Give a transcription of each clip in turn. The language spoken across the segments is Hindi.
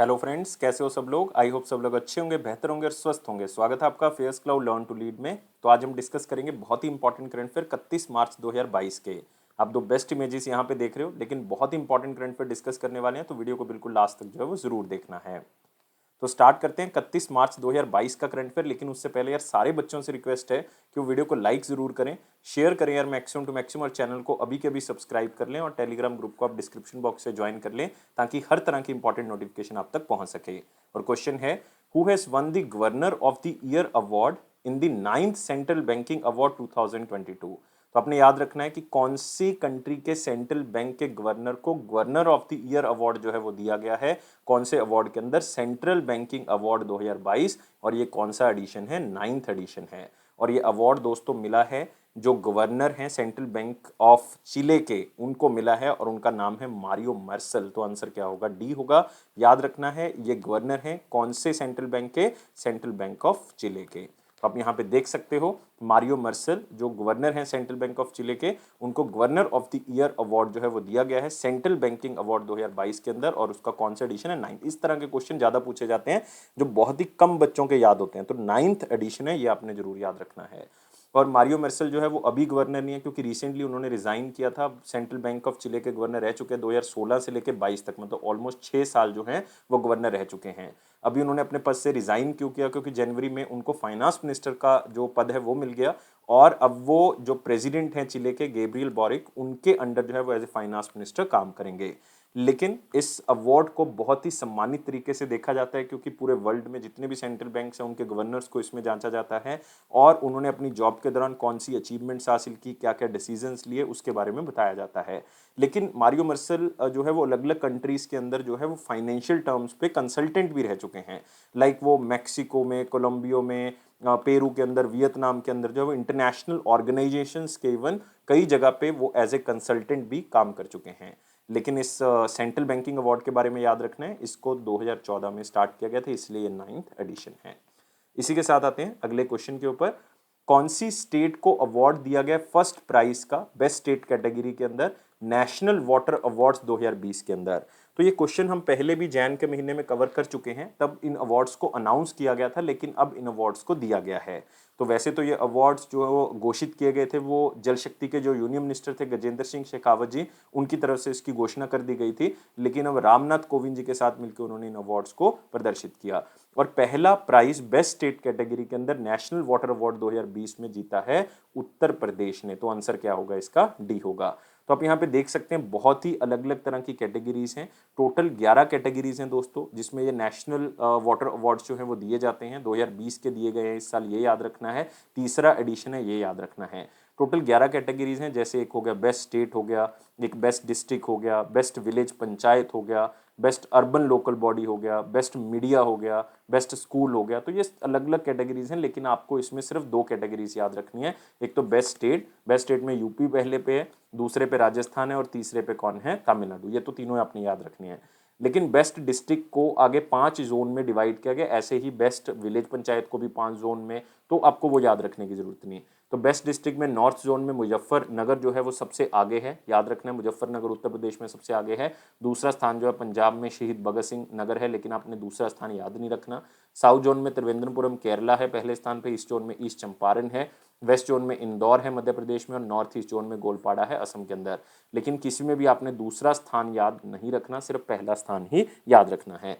हेलो फ्रेंड्स, कैसे हो सब लोग। आई होप सब लोग अच्छे होंगे, बेहतर होंगे और स्वस्थ होंगे। स्वागत है आपका Fairs Cloud learn to lead में। तो आज हम डिस्कस करेंगे बहुत ही इंपॉर्टेंट करंट अफेयर 31 मार्च 2022 के। आप दो बेस्ट इमेजेस यहाँ पे देख रहे हो, लेकिन बहुत ही इंपॉर्टेंट करंट अफेयर डिस्कस करने वाले हैं, तो वीडियो को बिल्कुल लास्ट तक जो है वो जरूर देखना है। तो स्टार्ट करते हैं 31 मार्च 2022 का करंट अफेयर। लेकिन उससे पहले यार सारे बच्चों से रिक्वेस्ट है कि वो वीडियो को लाइक जरूर करें, शेयर करें यार मैक्सिमम टू मैक्सिमम, और चैनल को अभी के अभी सब्सक्राइब कर लें और टेलीग्राम ग्रुप को आप डिस्क्रिप्शन बॉक्स से ज्वाइन कर लें, ताकि हर तरह की इंपॉर्टेंट नोटिफिकेशन आप तक पहुंच सके। और क्वेश्चन है, who has one the governor of the year award in the 9th central banking award 2022। तो आपने याद रखना है कि कौन सी कंट्री के सेंट्रल बैंक के गवर्नर को governor of the year award जो है वो दिया गया है, कौन से अवार्ड के अंदर, सेंट्रल बैंकिंग अवार्ड 2022। और ये कौन सा एडिशन है, 9th एडिशन है। और ये अवार्ड दोस्तों मिला है जो गवर्नर हैं सेंट्रल बैंक ऑफ चिले के, उनको मिला है और उनका नाम है मारियो मर्सल। तो आंसर क्या होगा, डी होगा। याद रखना है ये गवर्नर हैं कौन से सेंट्रल बैंक के, सेंट्रल बैंक ऑफ चिले के। तो आप यहाँ पे देख सकते हो मारियो मर्सल जो गवर्नर हैं सेंट्रल बैंक ऑफ चिले के, उनको governor of the year award जो है वो दिया गया है सेंट्रल बैंकिंग अवार्ड 2022 के अंदर। और उसका कौन सा एडिशन है, 9th। इस तरह के क्वेश्चन ज्यादा पूछे जाते हैं जो बहुत ही कम बच्चों के याद होते हैं, तो 9th एडिशन है, ये आपने जरूर याद रखना है। और मारियो मर्सल जो है वो अभी गवर्नर नहीं है, क्योंकि रिसेंटली उन्होंने रिजाइन किया था। सेंट्रल बैंक ऑफ चिले के गवर्नर रह चुके हैं 2016 से लेकर 22 तक, मतलब ऑलमोस्ट 6 साल जो हैं वो गवर्नर रह चुके हैं। अभी उन्होंने अपने पद से रिजाइन क्यों किया, क्योंकि जनवरी में उनको फाइनेंस मिनिस्टर का जो पद है वो मिल गया, और अब वो जो प्रेसिडेंट हैं चिले के, गैब्रियल बोरिक, उनके अंडर जो है वो एज ए फाइनेंस मिनिस्टर काम करेंगे। लेकिन इस अवार्ड को बहुत ही सम्मानित तरीके से देखा जाता है, क्योंकि पूरे वर्ल्ड में जितने भी सेंट्रल बैंक्स हैं उनके गवर्नर्स को इसमें जांचा जाता है, और उन्होंने अपनी जॉब के दौरान कौन सी अचीवमेंट्स हासिल की, क्या क्या डिसीजंस लिए, उसके बारे में बताया जाता है। लेकिन मारियो मर्सल जो है वो अलग अलग कंट्रीज के अंदर जो है वो फाइनेंशियल टर्म्स पे कंसल्टेंट भी रह चुके हैं। लाइक वो मैक्सिको में, कोलंबियो में, पेरू के अंदर, वियतनाम के अंदर जो है वो इंटरनेशनल ऑर्गेनाइजेशंस के इवन कई जगह पे वो एज ए कंसल्टेंट भी काम कर चुके हैं। लेकिन इस सेंट्रल बैंकिंग अवार्ड के बारे में याद रखना है, इसको 2014 में स्टार्ट किया गया था, इसलिए ये 9th एडिशन है। इसी के साथ आते हैं अगले क्वेश्चन के ऊपर। कौन सी स्टेट को अवार्ड दिया गया फर्स्ट प्राइज का बेस्ट स्टेट कैटेगरी के अंदर नेशनल वाटर अवार्ड्स 2020 के अंदर। तो ये क्वेश्चन हम पहले भी जैन के महीने में कवर कर चुके हैं, तब इन अवार्ड्स को अनाउंस किया गया था, लेकिन अब इन अवार्ड्स को दिया गया है। तो वैसे तो ये अवार्ड्स जो है वो घोषित किए गए थे, वो जल शक्ति के जो यूनियन मिनिस्टर थे गजेंद्र सिंह शेखावत जी, उनकी तरफ से इसकी घोषणा कर दी गई थी। लेकिन अब रामनाथ कोविंद जी के साथ मिलकर उन्होंने इन अवार्ड्स को प्रदर्शित किया, और पहला प्राइज बेस्ट स्टेट कैटेगरी के अंदर नेशनल वाटर अवार्ड 2020 में जीता है उत्तर प्रदेश ने। तो आंसर क्या होगा इसका, डी होगा। तो आप यहाँ पे देख सकते हैं बहुत ही अलग अलग तरह की कैटेगरीज हैं। टोटल 11 कैटेगरीज हैं दोस्तों, जिसमें ये नेशनल वाटर अवार्ड्स जो हैं वो दिए जाते हैं। 2020 के दिए गए हैं इस साल, ये याद रखना है। तीसरा एडिशन है, ये याद रखना है। टोटल 11 कैटेगरीज हैं, जैसे एक हो गया बेस्ट स्टेट हो गया, एक बेस्ट डिस्ट्रिक्ट हो गया, बेस्ट विलेज पंचायत हो गया, बेस्ट अर्बन लोकल बॉडी हो गया, बेस्ट मीडिया हो गया, बेस्ट स्कूल हो गया। तो ये अलग अलग कैटेगरीज हैं, लेकिन आपको इसमें सिर्फ 2 कैटेगरीज याद रखनी है। एक तो बेस्ट स्टेट, बेस्ट स्टेट में यूपी पहले पे है, दूसरे पे राजस्थान है, और तीसरे पे कौन है, तमिलनाडु। ये तो तीनों आपने याद रखनी है। लेकिन बेस्ट डिस्ट्रिक्ट को आगे 5 जोन में डिवाइड किया गया, ऐसे ही बेस्ट विलेज पंचायत को भी 5 जोन में, तो आपको वो याद रखने की जरूरत नहीं। तो बेस्ट डिस्ट्रिक्ट में नॉर्थ जोन में मुजफ्फरनगर जो है वो सबसे आगे है, याद रखना है, मुजफ्फरनगर उत्तर प्रदेश में सबसे आगे है। दूसरा स्थान जो है पंजाब में शहीद भगत सिंह नगर है, लेकिन आपने दूसरा स्थान याद नहीं रखना। साउथ जोन में त्रिवेंद्रपुरम केरला है पहले स्थान पे, ईस्ट जोन में ईस्ट चंपारण है, वेस्ट जोन में इंदौर है मध्य प्रदेश में, और नॉर्थ ईस्ट जोन में गोलपाड़ा है असम के अंदर। लेकिन किसी में भी आपने दूसरा स्थान याद नहीं रखना, सिर्फ पहला स्थान ही याद रखना है।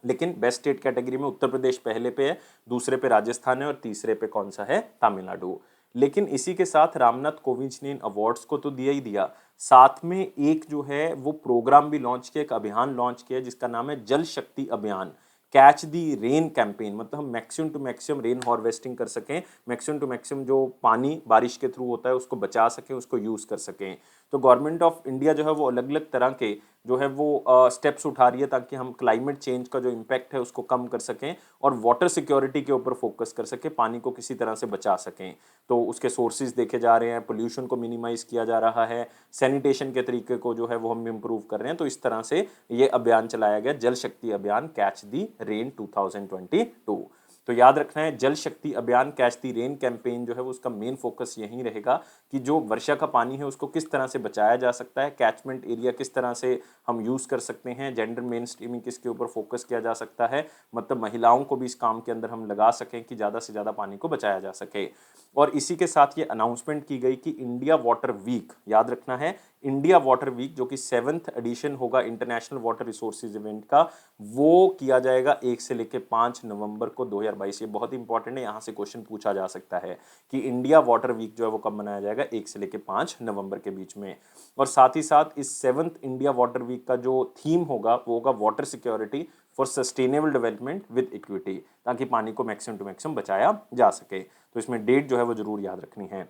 लेकिन बेस्ट स्टेट कैटेगरी में उत्तर प्रदेश पहले पे है, दूसरे पे राजस्थान है, और तीसरे पे कौन सा है, तमिलनाडु। लेकिन इसी के साथ रामनाथ कोविंद ने इन अवार्ड्स को तो दिया ही दिया, साथ में एक जो है वो प्रोग्राम भी लॉन्च किया, एक अभियान लॉन्च किया जिसका नाम है जल शक्ति अभियान, कैच दी रेन कैंपेन। मतलब हम maximum to maximum rain harvesting कर सकें, मैक्सिमम टू मैक्सिमम जो पानी बारिश के थ्रू होता है उसको बचा सकें, उसको यूज़ कर सकें। तो गवर्नमेंट ऑफ इंडिया जो है वो अलग अलग तरह के जो है वो स्टेप्स उठा रही है, ताकि हम क्लाइमेट चेंज का जो इम्पैक्ट है उसको कम कर सकें, और वाटर सिक्योरिटी के ऊपर फोकस कर सकें, पानी को किसी तरह से बचा सकें। तो उसके सोर्सेज देखे जा रहे हैं, पोल्यूशन को मिनिमाइज किया जा रहा है, सैनिटेशन के तरीके को जो है वो हम इम्प्रूव कर रहे हैं। तो इस तरह से ये अभियान चलाया गया, जल शक्ति अभियान कैच दी रेन 2022। तो याद रखना है जल शक्ति अभियान कैच द रेन कैंपेन जो है वो उसका मेन फोकस यही रहेगा कि जो वर्षा का पानी है उसको किस तरह से बचाया जा सकता है, कैचमेंट एरिया किस तरह से हम यूज़ कर सकते हैं, जेंडर मेन स्ट्रीमिंग किसके ऊपर फोकस किया जा सकता है, मतलब महिलाओं को भी इस काम के अंदर हम लगा सकें कि ज़्यादा से ज़्यादा पानी को बचाया जा सके। और इसी के साथ ये अनाउंसमेंट की गई कि इंडिया वाटर वीक, याद रखना है इंडिया वाटर वीक जो कि 7th एडिशन होगा इंटरनेशनल वाटर रिसोर्सेज इवेंट का, वो किया जाएगा 1 से लेकर 5 नवंबर को 2022। ये बहुत इंपॉर्टेंट है, यहाँ से क्वेश्चन पूछा जा सकता है कि इंडिया वाटर वीक जो है वो कब मनाया जाएगा, 1 से लेकर 5 नवंबर के बीच में। और साथ ही साथ इस 7th इंडिया वाटर वीक का जो थीम होगा वो होगा water security for sustainable development with equity, ताकि पानी को मैक्सिमम टू मैक्सिमम बचाया जा सके। तो इसमें डेट जो है वो जरूर याद रखनी है।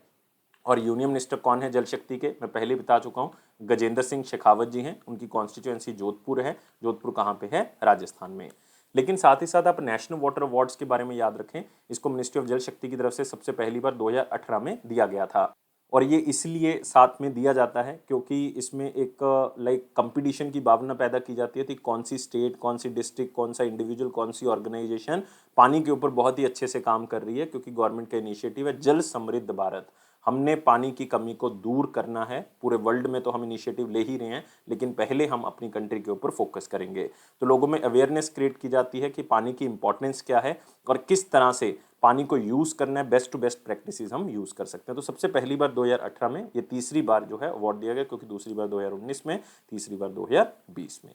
और यूनियन मिनिस्टर कौन है जल शक्ति के, मैं पहले बता चुका हूँ, गजेंद्र सिंह शेखावत जी हैं। उनकी कॉन्स्टिट्यूएंसी जोधपुर है। जोधपुर कहाँ पे है, राजस्थान में। लेकिन साथ ही साथ आप नेशनल वाटर अवार्ड्स के बारे में याद रखें, इसको मिनिस्ट्री ऑफ जल शक्ति की तरफ से सबसे पहली बार 2018 में दिया गया था। और ये इसलिए साथ में दिया जाता है क्योंकि इसमें एक लाइक कंपटीशन की भावना पैदा की जाती है कि कौन सी स्टेट, कौन सी डिस्ट्रिक्ट, कौन सा इंडिविजुअल, कौन सी ऑर्गेनाइजेशन पानी के ऊपर बहुत ही अच्छे से काम कर रही है, क्योंकि गवर्नमेंट का इनिशिएटिव है जल समृद्ध भारत। हमने पानी की कमी को दूर करना है। पूरे वर्ल्ड में तो हम इनिशिएटिव ले ही रहे हैं, लेकिन पहले हम अपनी कंट्री के ऊपर फोकस करेंगे। तो लोगों में अवेयरनेस क्रिएट की जाती है कि पानी की इंपॉर्टेंस क्या है और किस तरह से पानी को यूज़ करना है, बेस्ट टू बेस्ट प्रैक्टिसेस हम यूज़ कर सकते हैं। तो सबसे पहली बार 2018 में, ये तीसरी बार जो है अवार्ड दिया गया, क्योंकि दूसरी बार 2019 में, तीसरी बार 2020 में।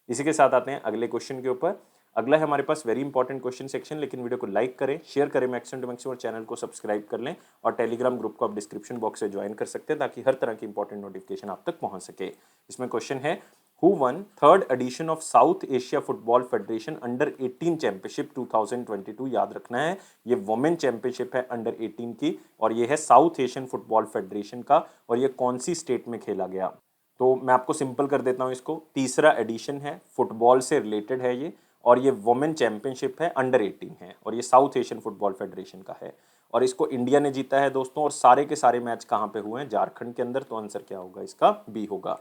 इसी के साथ आते हैं अगले क्वेश्चन के ऊपर। अगला है हमारे पास वेरी इंपॉर्टेंट क्वेश्चन सेक्शन, लेकिन वीडियो को लाइक करें, शेयर करें मैक्सिमम टू मैक्सिमम, और चैनल को सब्सक्राइब कर लें। और टेलीग्राम ग्रुप को आप डिस्क्रिप्शन बॉक्स से ज्वाइन कर सकते हैं, ताकि हर तरह की इंपॉर्टेंट नोटिफिकेशन आप तक पहुंच सके। इसमें क्वेश्चन है, who one third edition of south Asia football federation under 18 championship 2022। याद रखना है ये वुमेन चैंपियनशिप है अंडर 18 की, और ये है साउथ एशियन फुटबॉल फेडरेशन का, और ये कौन सी स्टेट में खेला गया। तो मैं आपको सिंपल कर देता हूं इसको, तीसरा एडिशन है, फुटबॉल से रिलेटेड है ये, और ये वुमेन चैंपियनशिप है, अंडर 18 है, और ये साउथ एशियन फुटबॉल फेडरेशन का है, और इसको इंडिया ने जीता है दोस्तों। और सारे के सारे मैच कहाँ पे हुए हैं, झारखंड के अंदर। तो आंसर क्या होगा इसका, बी होगा।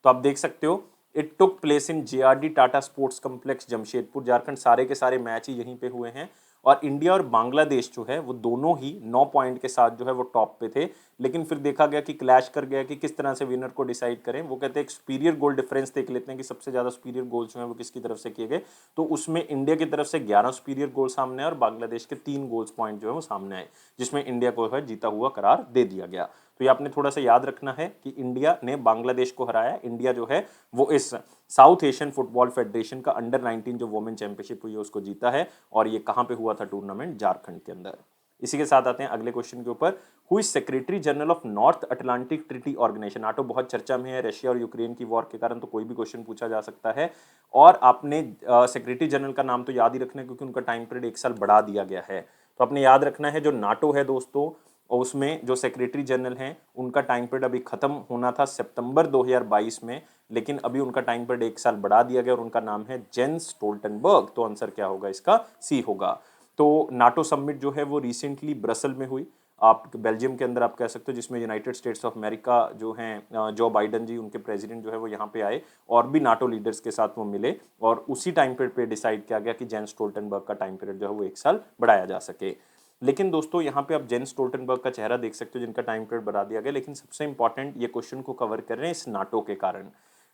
तो आप देख सकते हो, it took place in JRD Tata sports complex Jamshedpur Jharkhand. सारे के सारे मैच ही यहीं पे हुए हैं। और इंडिया और बांग्लादेश जो है वो दोनों ही 9 पॉइंट के साथ जो है वो टॉप पे थे, लेकिन फिर देखा गया कि क्लैश कर गया कि किस तरह से विनर को डिसाइड करें। वो कहते हैं एक सुपीरियर गोल डिफरेंस देख लेते हैं कि सबसे ज़्यादा सुपीरियर गोल जो है वो किसकी तरफ से किए गए। तो उसमें इंडिया की तरफ से 11 सुपीरियर गोल सामने आए और बांग्लादेश के 3 गोल्स पॉइंट जो है वो सामने आए, जिसमें इंडिया को है जीता हुआ करार दे दिया गया। तो ये आपने थोड़ा सा याद रखना है कि इंडिया ने बांग्लादेश को हराया। इंडिया जो है वो इस साउथ एशियन फुटबॉल फेडरेशन का अंडर 19 जो वुमेन चैंपियनशिप हुई है उसको जीता है, और ये कहां पे हुआ था टूर्नामेंट, झारखंड के अंदर। इसी के साथ आते हैं अगले क्वेश्चन के ऊपर, who is secretary general of North Atlantic Treaty Organization. NATO बहुत चर्चा में है रशिया और यूक्रेन की वॉर के कारण, तो कोई भी क्वेश्चन पूछा जा सकता है। और आपने सेक्रेटरी जनरल का नाम तो याद ही रखना है, क्योंकि उनका टाइम पीरियड 1 साल बढ़ा दिया गया है। तो आपने याद रखना है जो नाटो है दोस्तों, और उसमें जो सेक्रेटरी जनरल हैं उनका टाइम पीरियड अभी खत्म होना था सितंबर 2022 में, लेकिन अभी उनका टाइम पीरियड 1 साल बढ़ा दिया गया, और उनका नाम है जेंस स्टोल्टनबर्ग। तो आंसर क्या होगा इसका, सी होगा। तो नाटो समिट जो है वो रिसेंटली ब्रसल में हुई, आप बेल्जियम के अंदर आप कह सकते हो, जिसमें यूनाइटेड स्टेट्स ऑफ अमेरिका जो हैं जो बाइडन जी उनके प्रेसिडेंट जो है वो यहाँ पे आए, और भी नाटो लीडर्स के साथ वो मिले, और उसी टाइम पीरियड पे डिसाइड किया गया कि जेंस स्टोल्टनबर्ग का टाइम पीरियड जो है वो 1 साल बढ़ाया जा सके। लेकिन दोस्तों यहाँ पे आप जेंस स्टोल्टनबर्ग का चेहरा देख सकते हो जिनका टाइम पीरियड बढ़ा दिया गया, लेकिन सबसे इंपॉर्टेंट ये क्वेश्चन को कवर कर रहे हैं इस नाटो के कारण।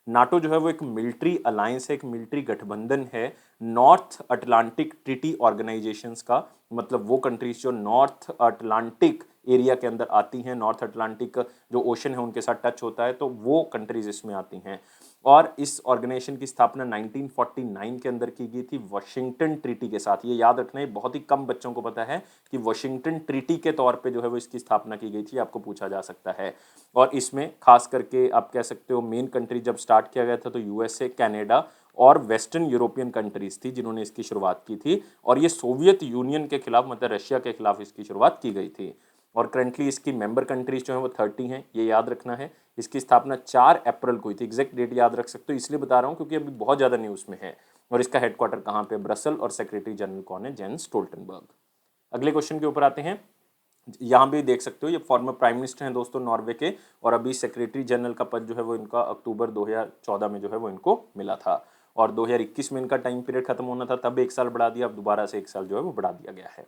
नाटो जो है वो एक मिलिट्री अलायंस है, एक मिलिट्री गठबंधन है नॉर्थ अटलांटिक ट्रीटी ऑर्गेनाइजेशंस का। मतलब वो कंट्रीज जो नॉर्थ अटलांटिक एरिया के अंदर आती हैं, नॉर्थ अटलांटिक जो ओशन है उनके साथ टच होता है, तो वो कंट्रीज इसमें आती हैं। और इस ऑर्गेनाइजेशन की स्थापना 1949 के अंदर की गई थी वाशिंगटन ट्रीटी के साथ। ये याद रखना है, बहुत ही कम बच्चों को पता है कि वाशिंगटन ट्रीटी के तौर पे जो है वो इसकी स्थापना की गई थी, आपको पूछा जा सकता है। और इसमें खास करके आप कह सकते हो मेन कंट्री जब स्टार्ट किया गया था तो यूएसए, कनाडा और वेस्टर्न यूरोपियन कंट्रीज थी जिन्होंने इसकी शुरुआत की थी, और ये सोवियत यूनियन के खिलाफ, मतलब रशिया के खिलाफ इसकी शुरुआत की गई थी। और करंटली इसकी मेंबर कंट्रीज जो है वो 30 हैं, ये याद रखना है। इसकी स्थापना 4 अप्रैल को हुई थी, एग्जैक्ट डेट याद रख सकते हो, इसलिए बता रहा हूँ क्योंकि अभी बहुत ज़्यादा न्यूज़ में है। और इसका हेडक्वार्टर कहाँ पे, ब्रसल, और सेक्रेटरी जनरल कौन है, जेंस स्टोल्टनबर्ग। अगले क्वेश्चन के ऊपर आते हैं। यहाँ भी देख सकते हो ये फॉर्मर प्राइम मिनिस्टर हैं दोस्तों नॉर्वे के, और अभी सेक्रेटरी जनरल का पद जो है वो इनका अक्टूबर 2014 में जो है वो इनको मिला था। और 2021 में इनका टाइम पीरियड खत्म होना था, तब 1 साल बढ़ा दिया, अब दोबारा से 1 साल जो है वो बढ़ा दिया गया है।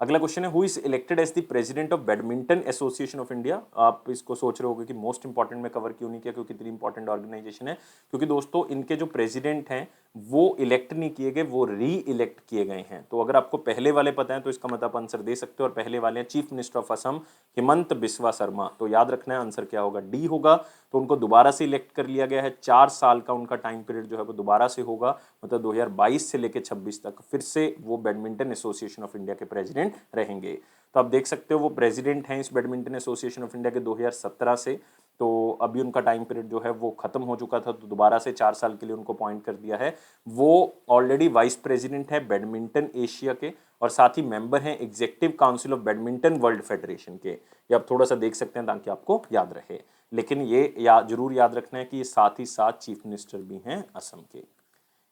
अगला क्वेश्चन है, who is elected as the president of badminton association of India. आप इसको सोच रहे होगे कि मोस्ट इंपॉर्टेंट में कवर क्यों नहीं किया, क्योंकि इतनी इंपॉर्टेंट ऑर्गेनाइजेशन है। क्योंकि दोस्तों इनके जो प्रेसिडेंट हैं वो इलेक्ट नहीं किए गए, वो री इलेक्ट किए गए हैं। तो अगर आपको पहले वाले पता है तो इसका मतलब आंसर दे सकते हो, और पहले वाले हैं chief minister of Assam Himanta Biswa Sharma. तो याद रखना है आंसर क्या होगा, डी होगा। तो उनको दोबारा से इलेक्ट कर लिया गया है, 4 साल का उनका टाइम पीरियड जो है वो दोबारा से होगा, मतलब 2022 से लेकर 26 तक फिर से वो बैडमिंटन एसोसिएशन ऑफ इंडिया के प्रेसिडेंट रहेंगे। तो आप देख सकते हो वो प्रेसिडेंट हैं इस बैडमिंटन एसोसिएशन ऑफ इंडिया के 2017 से। तो अभी उनका टाइम पीरियड जो है वो खत्म हो चुका था, तो दोबारा से 4 साल के लिए उनको अपॉइंट कर दिया है। वो ऑलरेडी वाइस प्रेसिडेंट है बैडमिंटन एशिया के, और साथ ही मेंबर हैं executive council of badminton world federation के। ये आप थोड़ा सा देख सकते हैं ताकि आपको याद रहे, लेकिन ये जरूर याद रखना है कि ये साथ ही साथ चीफ मिनिस्टर भी हैं असम के।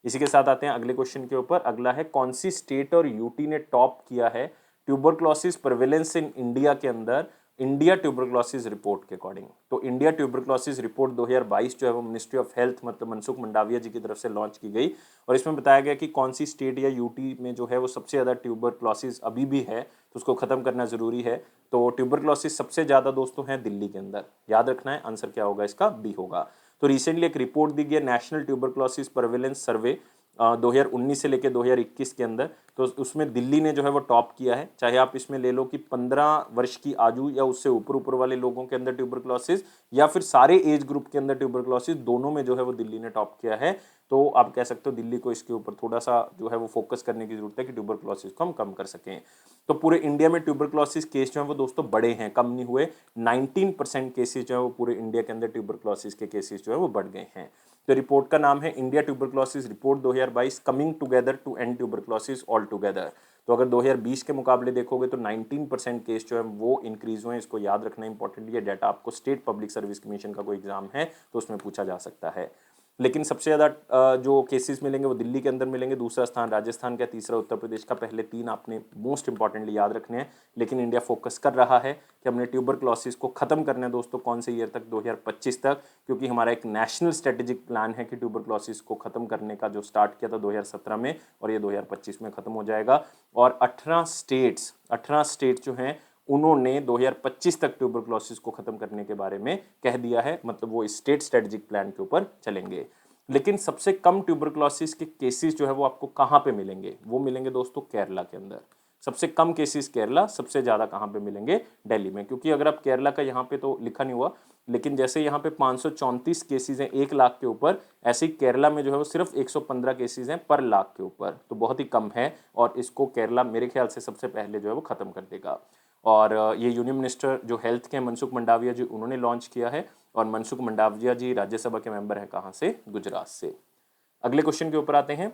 इसी के साथ आते हैं अगले क्वेश्चन के ऊपर। अगला है, कौन सी स्टेट और यूटी ने टॉप किया है ट्यूबरक्लोसिस प्रेवेलेंस इन इंडिया के अंदर इंडिया ट्यूबरक्लोसिस रिपोर्ट के अकॉर्डिंग। तो इंडिया ट्यूबरक्लोसिस रिपोर्ट 2022 जो है वो मिनिस्ट्री ऑफ हेल्थ मतलब मनसुख मंडाविया जी की तरफ से लॉन्च की गई, और इसमें बताया गया कि कौन सी स्टेट या यूटी में जो है वो सबसे ज़्यादा ट्यूबरक्लोसिस अभी भी है, तो उसको खत्म करना जरूरी है। तो ट्यूबरक्लोसिस सबसे ज़्यादा दोस्तों है दिल्ली के अंदर, याद रखना है। आंसर क्या होगा इसका, बी होगा। तो रिसेंटली एक रिपोर्ट दी गई नेशनल ट्यूबरक्लोसिस प्रेवेलेंस सर्वे 2019 से लेकर 2021 के अंदर, तो उसमें दिल्ली ने जो है वो टॉप किया है। चाहे आप इसमें ले लो कि 15 वर्ष की आयु या उससे ऊपर वाले लोगों के अंदर ट्यूबरक्लोसिस, या फिर सारे एज ग्रुप के अंदर ट्यूबरक्लोसिस, दोनों में जो है वो दिल्ली ने टॉप किया है। तो आप कह सकते हो दिल्ली को इसके ऊपर थोड़ा सा जो है वो फोकस करने की जरूरत है कि ट्यूबरक्लोसिस को हम कम कर सकें। तो पूरे इंडिया में ट्यूबरक्लोसिस केस जो है वो दोस्तों बड़े हैं, कम नहीं हुए। 19% केसेस जो है वो पूरे इंडिया के अंदर ट्यूबरक्लोसिस के केसेस जो है वो बढ़ गए हैं। तो रिपोर्ट का नाम है India tuberculosis report 2022 coming together to end tuberculosis all together. तो अगर 2020 के मुकाबले देखोगे तो 19% केस जो है वो इंक्रीज हुए हैं। इसको याद रखना इंपॉर्टेंट, ये डाटा आपको स्टेट पब्लिक सर्विस कमीशन का कोई एग्जाम है तो उसमें पूछा जा सकता है। लेकिन सबसे ज़्यादा जो केसेस मिलेंगे वो दिल्ली के अंदर मिलेंगे, दूसरा स्थान राजस्थान का, तीसरा उत्तर प्रदेश का। पहले 3 आपने मोस्ट इंपॉर्टेंटली याद रखने हैं। लेकिन इंडिया फोकस कर रहा है कि हमने ट्यूबरक्लोसिस को खत्म करना है दोस्तों, कौन से ईयर तक, 2025 तक, क्योंकि हमारा एक नेशनल स्ट्रेटेजिक प्लान है कि ट्यूबरक्लोसिस को खत्म करने का, जो स्टार्ट किया था 2017 में, और ये 2025 में खत्म हो जाएगा। और 18 स्टेट्स जो हैं उन्होंने 2025 तक ट्यूबरक्लोसिस को खत्म करने के बारे में कह दिया है, मतलब वो स्टेट स्ट्रेटेजिक प्लान के ऊपर चलेंगे। लेकिन सबसे कम ट्यूबरक्लोसिस के केसेस जो है वो आपको कहाँ पे मिलेंगे, वो मिलेंगे दोस्तों केरला के अंदर। सबसे कम केसेस केरला, सबसे ज़्यादा कहाँ पे मिलेंगे, दिल्ली में। क्योंकि अगर आप केरला का यहाँ पे तो लिखा नहीं हुआ, लेकिन जैसे यहाँ पे 534 केसेस हैं 1 लाख के ऊपर, ऐसे ही केरला में जो है वो सिर्फ 115 केसेस हैं पर लाख के ऊपर, तो बहुत ही कम है। और इसको केरला मेरे ख्याल से सबसे पहले जो है वो खत्म कर देगा। और ये यूनियन मिनिस्टर जो हेल्थ के मनसुख मंडाविया जी, उन्होंने लॉन्च किया है। और मनसुख मंडाविया जी राज्यसभा के मेंबर हैं कहाँ से, गुजरात से। अगले क्वेश्चन के ऊपर आते हैं।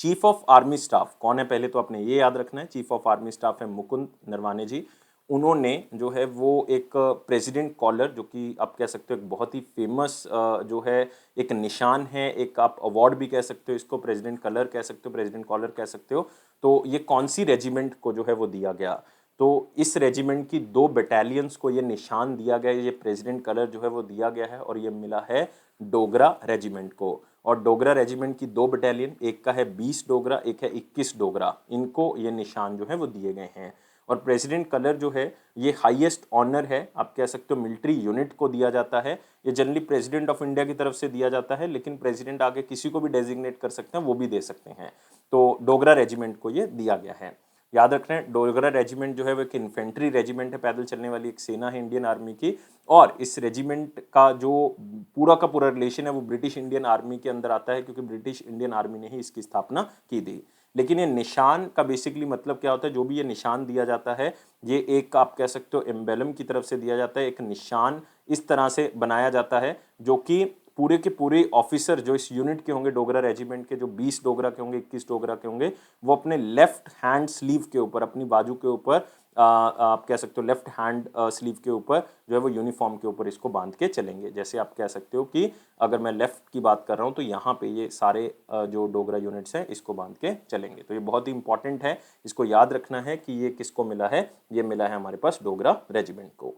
चीफ ऑफ आर्मी स्टाफ कौन है, पहले तो आपने ये याद रखना है। चीफ ऑफ आर्मी स्टाफ है मुकुंद नरवाने जी। उन्होंने जो है वो एक प्रेसिडेंट कॉलर, जो कि आप कह सकते हो एक बहुत ही फेमस जो है एक निशान है, एक आप अवार्ड भी कह सकते हो इसको, प्रेसिडेंट कलर कह सकते हो, प्रेसिडेंट कॉलर कह सकते हो। तो ये कौन सी रेजिमेंट को जो है वो दिया गया, तो इस रेजिमेंट की 2 बटालियंस को ये निशान दिया गया, ये प्रेसिडेंट कलर जो है वो दिया गया है, और ये मिला है डोगरा रेजिमेंट को। और डोगरा रेजिमेंट की 2 बटालियन, एक का है 20 डोगरा, एक है 21 डोगरा, इनको ये निशान जो है वो दिए गए हैं। और प्रेसिडेंट कलर जो है ये हाईएस्ट ऑनर है, आप कह सकते हो मिलिट्री यूनिट को दिया जाता है। ये जनरली प्रेसिडेंट ऑफ इंडिया की तरफ से दिया जाता है, लेकिन प्रेसिडेंट आगे किसी को भी डेजिग्नेट कर सकते हैं, वो भी दे सकते हैं। तो डोगरा रेजिमेंट को ये दिया गया है। याद रखना है डोगरा रेजिमेंट जो है वो एक इन्फेंट्री रेजिमेंट है, पैदल चलने वाली एक सेना है इंडियन आर्मी की। और इस रेजिमेंट का जो पूरा रिलेशन है वो ब्रिटिश इंडियन आर्मी के अंदर आता है, क्योंकि ब्रिटिश इंडियन आर्मी ने ही इसकी स्थापना की थी। लेकिन ये निशान का बेसिकली मतलब क्या होता है, जो भी ये निशान दिया जाता है, ये एक आप कह सकते हो एम्बेलम की तरफ से दिया जाता है। एक निशान इस तरह से बनाया जाता है जो कि पूरे के पूरे ऑफिसर जो इस यूनिट के होंगे, डोगरा रेजिमेंट के, जो 20 डोगरा के होंगे, 21 डोगरा के होंगे, वो अपने लेफ्ट हैंड स्लीव के ऊपर, अपनी बाजू के ऊपर, आप कह सकते हो लेफ्ट हैंड स्लीव के ऊपर जो है वो यूनिफॉर्म के ऊपर इसको बांध के चलेंगे। जैसे आप कह सकते हो कि अगर मैं लेफ्ट की बात कर रहा हूँ तो यहाँ पे ये सारे जो डोगरा यूनिट्स हैं इसको बांध के चलेंगे। तो ये बहुत ही इंपॉर्टेंट है, इसको याद रखना है कि ये किसको मिला है, ये मिला है हमारे पास डोगरा रेजिमेंट को।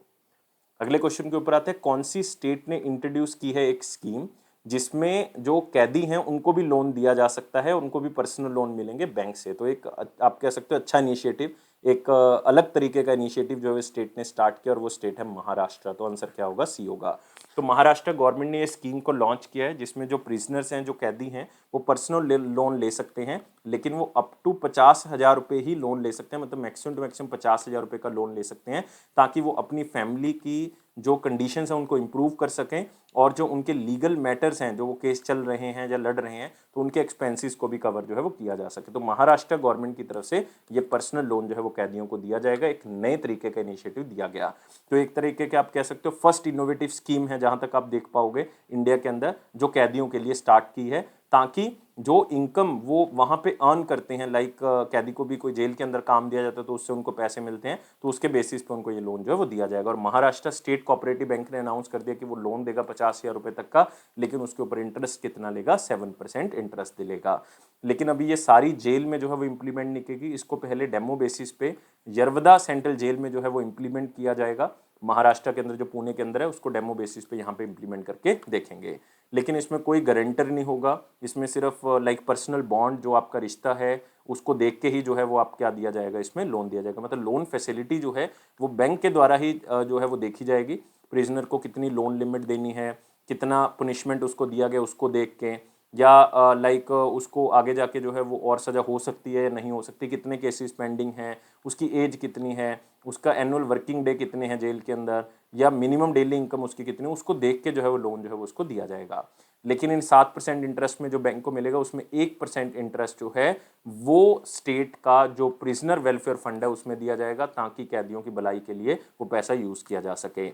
अगले क्वेश्चन के ऊपर आते हैं। कौन सी स्टेट ने इंट्रोड्यूस की है एक स्कीम जिसमें जो कैदी हैं उनको भी लोन दिया जा सकता है, उनको भी पर्सनल लोन मिलेंगे बैंक से। तो एक आप कह सकते हो अच्छा इनिशिएटिव, एक अलग तरीके का इनिशिएटिव जो है स्टेट ने स्टार्ट किया, और वो स्टेट है महाराष्ट्र। तो आंसर क्या होगा? सी होगा। तो महाराष्ट्र गवर्नमेंट ने ये स्कीम को लॉन्च किया है, जिसमें जो प्रिजनर्स हैं, जो कैदी हैं, वो पर्सनल लोन ले सकते हैं, लेकिन वो अप टू 50,000 रुपये ही लोन ले सकते हैं, मतलब मैक्सिमम टू मैक्सिमम 50,000 रुपये का लोन ले सकते हैं, ताकि वो अपनी फैमिली की जो कंडीशंस हैं उनको इम्प्रूव कर सकें, और जो उनके लीगल मैटर्स हैं, जो वो केस चल रहे हैं या लड़ रहे हैं, तो उनके एक्सपेंसेस को भी कवर जो है वो किया जा सके। तो महाराष्ट्र गवर्नमेंट की तरफ से ये पर्सनल लोन जो है वो कैदियों को दिया जाएगा, एक नए तरीके का इनिशिएटिव दिया गया। तो एक तरीके के आप कह सकते हो फर्स्ट इनोवेटिव स्कीम है, जहां तक आप देख पाओगे इंडिया के अंदर, जो कैदियों के लिए स्टार्ट की है, ताकि जो इनकम वो वहाँ पे अर्न करते हैं, लाइक कैदी को भी कोई जेल के अंदर काम दिया जाता है तो उससे उनको पैसे मिलते हैं, तो उसके बेसिस पे उनको ये लोन जो है वो दिया जाएगा। और महाराष्ट्र स्टेट कोऑपरेटिव बैंक ने अनाउंस कर दिया कि वो लोन देगा 50,000 रुपये तक का, लेकिन उसके ऊपर इंटरेस्ट कितना लेगा? 7% इंटरेस्ट दिलेगा। लेकिन अभी ये सारी जेल में जो है वो इम्प्लीमेंट नहीं की, इसको पहले डेमो बेसिस पे यरवदा सेंट्रल जेल में जो है वो इम्प्लीमेंट किया जाएगा। महाराष्ट्र के अंदर जो पुणे के अंदर है, उसको डेमो बेसिस पे यहाँ पे इम्प्लीमेंट करके देखेंगे। लेकिन इसमें कोई गारंटर नहीं होगा, इसमें सिर्फ लाइक पर्सनल बॉन्ड जो आपका रिश्ता है उसको देख के ही जो है वो आप क्या दिया जाएगा, इसमें लोन दिया जाएगा। मतलब लोन फैसिलिटी जो है वो बैंक के द्वारा ही जो है वो देखी जाएगी। प्रिजनर को कितनी लोन लिमिट देनी है, कितना पनिशमेंट उसको दिया गया उसको देख के, या लाइक उसको आगे जाके जो है वो और सज़ा हो सकती है या नहीं हो सकती, कितने केसेस पेंडिंग हैं, उसकी एज कितनी है, उसका एनुअल वर्किंग डे कितने हैं जेल के अंदर, या मिनिमम डेली इनकम उसकी कितनी है, उसको देख के जो है वो लोन जो है वो उसको दिया जाएगा। लेकिन इन 7% इंटरेस्ट में जो बैंक को मिलेगा, उसमें 1% इंटरेस्ट जो है वो स्टेट का जो प्रिजनर वेलफेयर फंड है उसमें दिया जाएगा, ताकि कैदियों की भलाई के लिए वो पैसा यूज़ किया जा सके।